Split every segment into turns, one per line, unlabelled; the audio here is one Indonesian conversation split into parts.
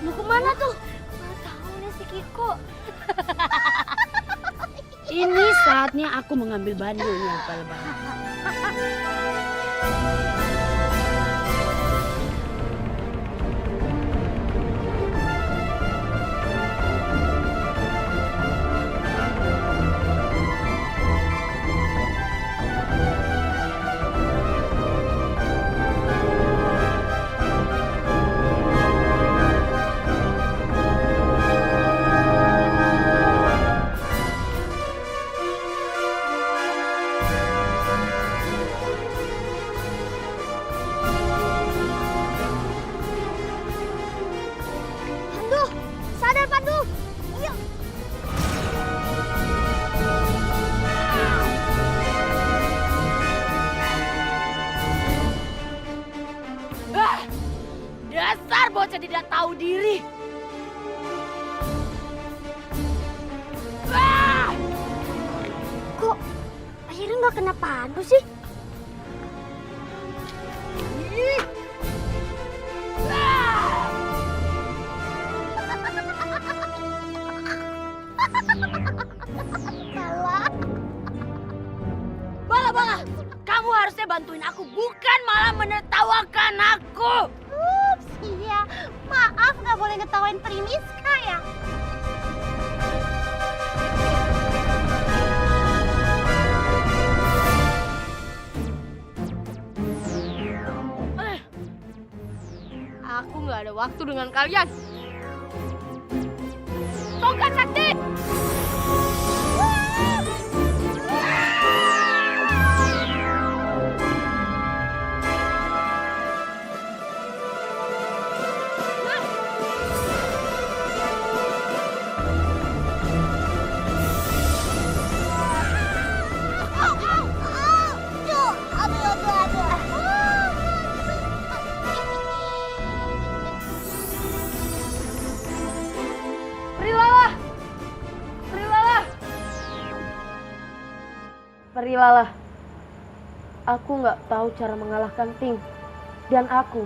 Mau kemana tuh?
Nggak tahu nih si Kiko.
Ini saatnya aku mengambil bandulnya Bala-Bala.
Pandu, sadar Pandu. Iya.
Dasar bocah tidak tahu diri.
Kok akhirnya nggak kena Pandu sih? Salah.
Bala-Bala, kamu harusnya bantuin aku, bukan malah menertawakan aku.
Ups, iya. Maaf nggak boleh ngetawain Primiska ya.
Aku nggak ada waktu dengan kalian. Tongkat sakti! Prilala! Prilala! Prilala, aku nggak tahu cara mengalahkan Ting. Dan aku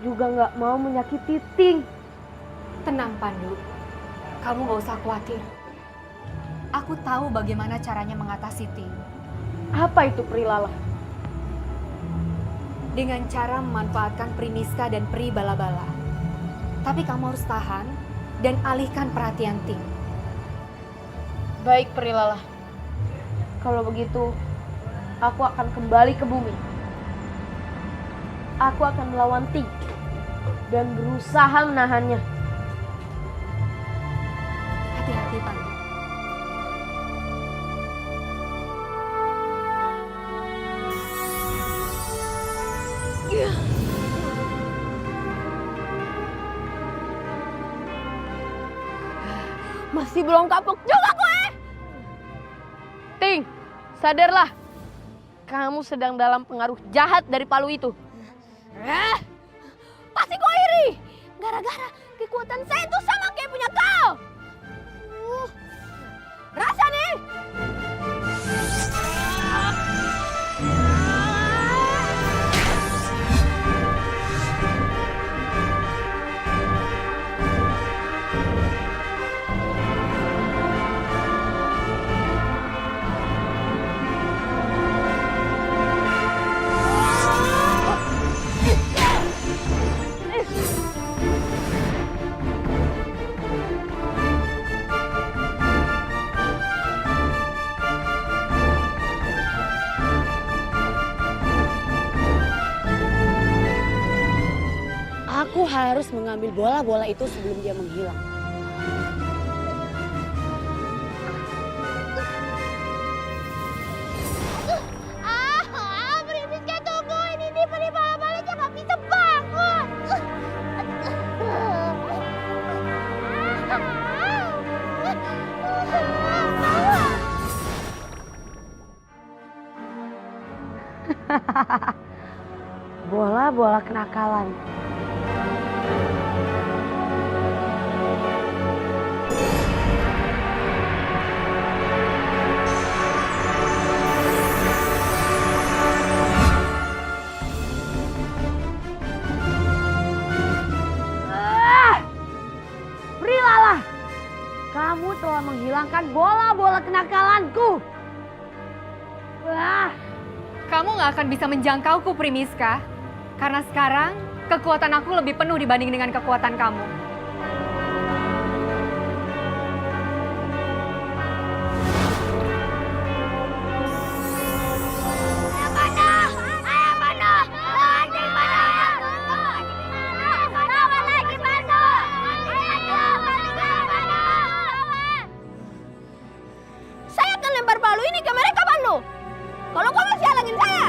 juga nggak mau menyakiti Ting.
Tenang Pandu, kamu gak usah khawatir. Aku tahu bagaimana caranya mengatasi Ting.
Apa itu Prilala?
Dengan cara memanfaatkan Primiska dan Pri Bala-Bala. Tapi kamu harus tahan dan alihkan perhatian Ting.
Baik Prilala. Kalau begitu, aku akan kembali ke bumi. Aku akan melawan Ting dan berusaha menahannya.
Hati-hati Pandu.
Masih belum kapok juga gue. Ting, sadarlah. Kamu sedang dalam pengaruh jahat dari Palu itu. Pasti kau iri. Gara-gara kekuatan saya itu sama kayak punya kau. Rasa nih. Aku harus mengambil bola-bola itu sebelum dia menghilang.
Primiska tungguin ini Pri Bala-Bala aja nggak bisa bangun.
Bola-bola kenakalan. menghilangkan bola-bola kenakalanku. Wah.
Kamu nggak akan bisa menjangkauku, Primiska. Karena sekarang kekuatan aku lebih penuh dibanding dengan kekuatan kamu.
Saya akan lempar palu ini ke mereka, Panu. Kalau kau masih halangin saya.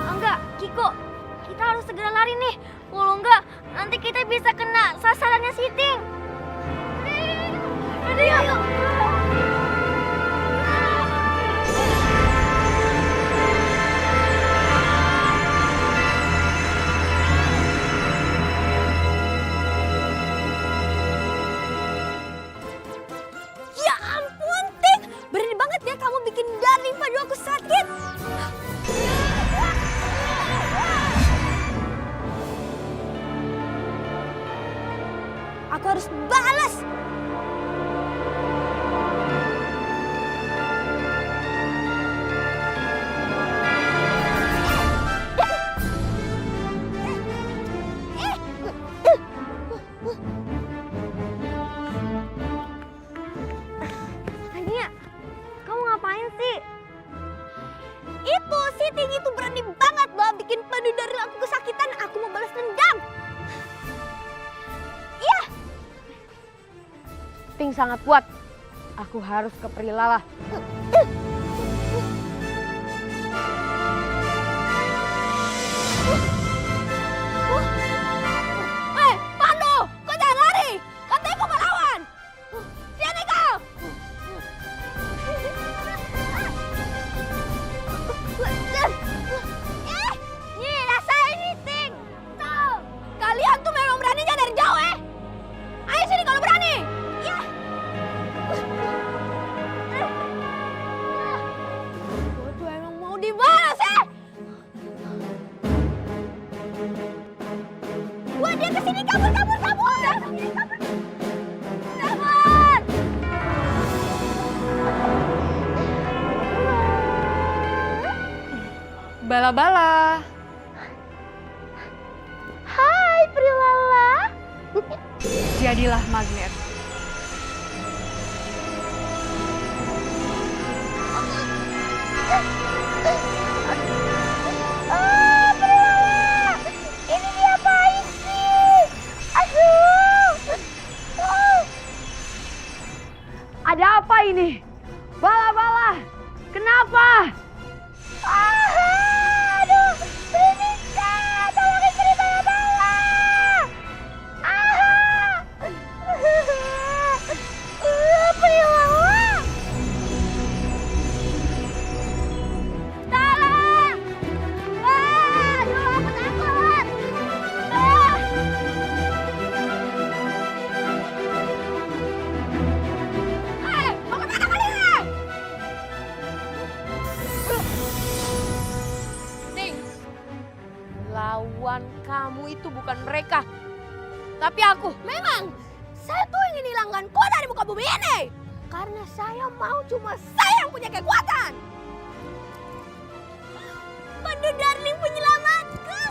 Enggak, Kiko. Kita harus segera lari nih. Kalau enggak, nanti kita bisa kena sasarannya si Ting. Ayo. Ya ampun, Ting. Berani banget ya kamu bikin Darling padu aku sakit. Aku harus balas. Tania, kamu ngapain sih? Itu si Ting itu berani banget loh bikin padu dari aku kesakitan. Aku mau balas dendam. Iya.
Ting sangat kuat. Aku harus ke Prilala.
Panu, kau jangan lari. Katanya kau melawan. Sini kau. Nih, rasain nih, Ting. Tuh. Kalian tuh memang beraninya dari jauh, eh. Ayo sini kalau berani. Ya. Gua tuh emang mau dibalas, eh. Wah, dia kesini, kabur. Kabur.
Bala-bala.
Hai, Prilala.
Jadilah magnet.
Prilala. Ini diapain sih? Aduh.
Ada apa ini? Bala-bala. Kenapa?
Aduh, Primiska, tolong istri bala-bala. Prilala. Tolong. Aduh, aku takut. Mau kemana kalian?
Ting, lawan kamu itu bukan mereka, tapi aku.
Memang, saya tuh ingin hilangkan kau dari muka bumi ini. Karena saya mau cuma saya yang punya kekuatan. Pandu Darling penyelamatku.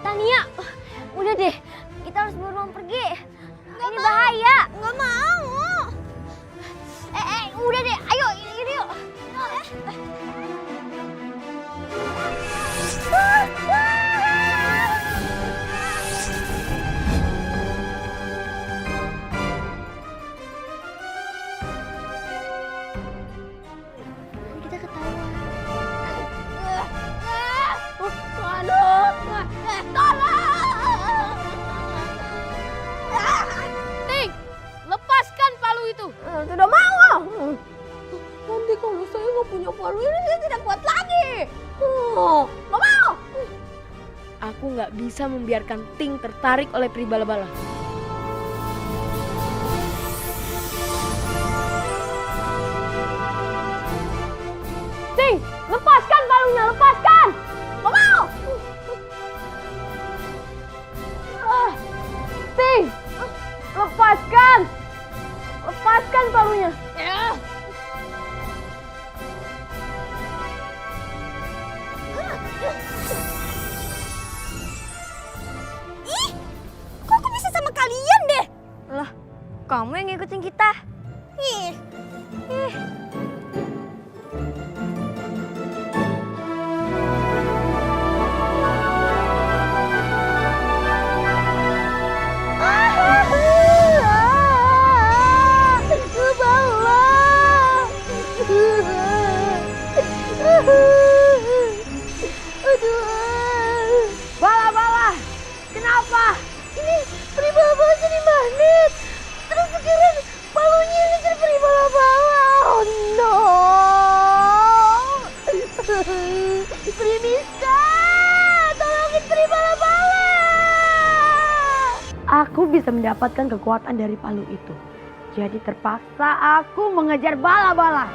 Tania, udah deh. Kita harus buru-buru pergi. Ini bahaya. Nggak mau. Udah deh. Ayo, ini yuk. Kita ketahuan. Aduh, tolong!
Ting, lepaskan palu itu.
Tidak mau. Nanti kalau saya nggak punya palu ini, saya tidak kuat lagi. Nggak mau.
Aku nggak bisa membiarkan Ting tertarik oleh Pri Bala-bala. Lepaskan palunya, lepaskan!
Gak mau!
Ting! Lepaskan! Lepaskan palunya!
Ih, kok aku bisa sama kalian deh? Lah, kamu yang ngikutin kita. Ih, ih.
Bala-bala! Kenapa? Ini peri bala-bala jadi magnet. Terus sekarang palunya ini jadi peri bala-bala. Oh no! Primiska! Tolongin peri bala-bala! Aku bisa mendapatkan kekuatan dari palu itu. Jadi terpaksa aku mengejar bala-bala.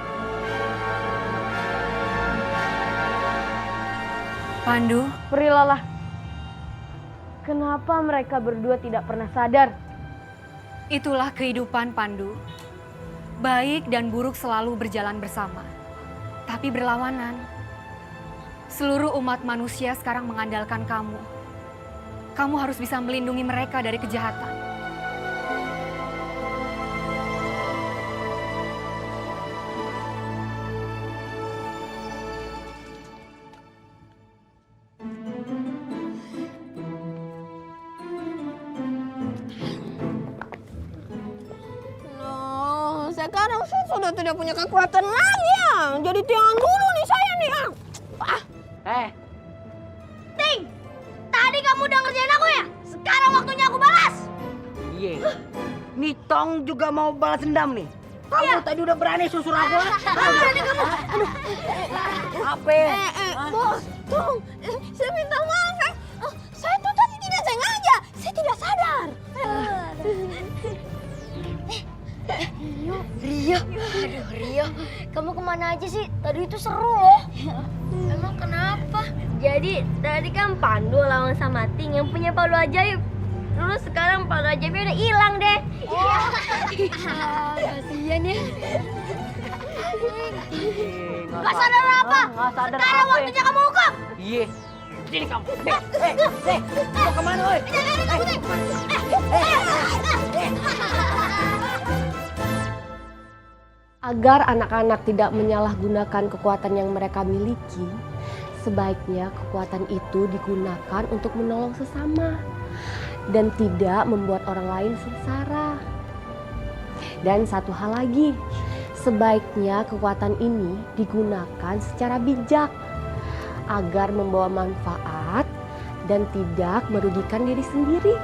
Pandu,
Peri Lala, kenapa mereka berdua tidak pernah sadar?
itulah kehidupan Pandu. Baik dan buruk selalu berjalan bersama, tapi berlawanan. Seluruh umat manusia sekarang mengandalkan kamu. Kamu harus bisa melindungi mereka dari kejahatan.
No, sekarang saya sudah tidak punya kekuatan lagi ya. Jadi tiang dulu nih saya nih. Ting, tadi kamu udah ngerjain aku ya? Sekarang waktunya aku balas.
Iya. Nih Tong juga mau balas dendam nih. Kamu tadi udah berani susur aku.
Berani kamu.
Apa?
Bos, tolong. Saya minta maaf ya. Saya tuh tadi tidak sengaja. Saya tidak sadar.
Rio, aduh Rio, kamu kemana aja sih? Tadi itu seru loh. Emang kenapa?
Jadi tadi kan Pandu lawan sama Ting yang punya palu ajaib. Terus sekarang palu ajaibnya udah hilang deh.
Kasian ya.
Gak sadar apa?
Nggak sadar
Sekarang
apa ya?
waktunya kamu hukum.
Iya. Sini kamu. Mau kemana woi?
Agar anak-anak tidak menyalahgunakan kekuatan yang mereka miliki, sebaiknya kekuatan itu digunakan untuk menolong sesama dan tidak membuat orang lain sengsara. Dan satu hal lagi, sebaiknya kekuatan ini digunakan secara bijak agar membawa manfaat dan tidak merugikan diri sendiri.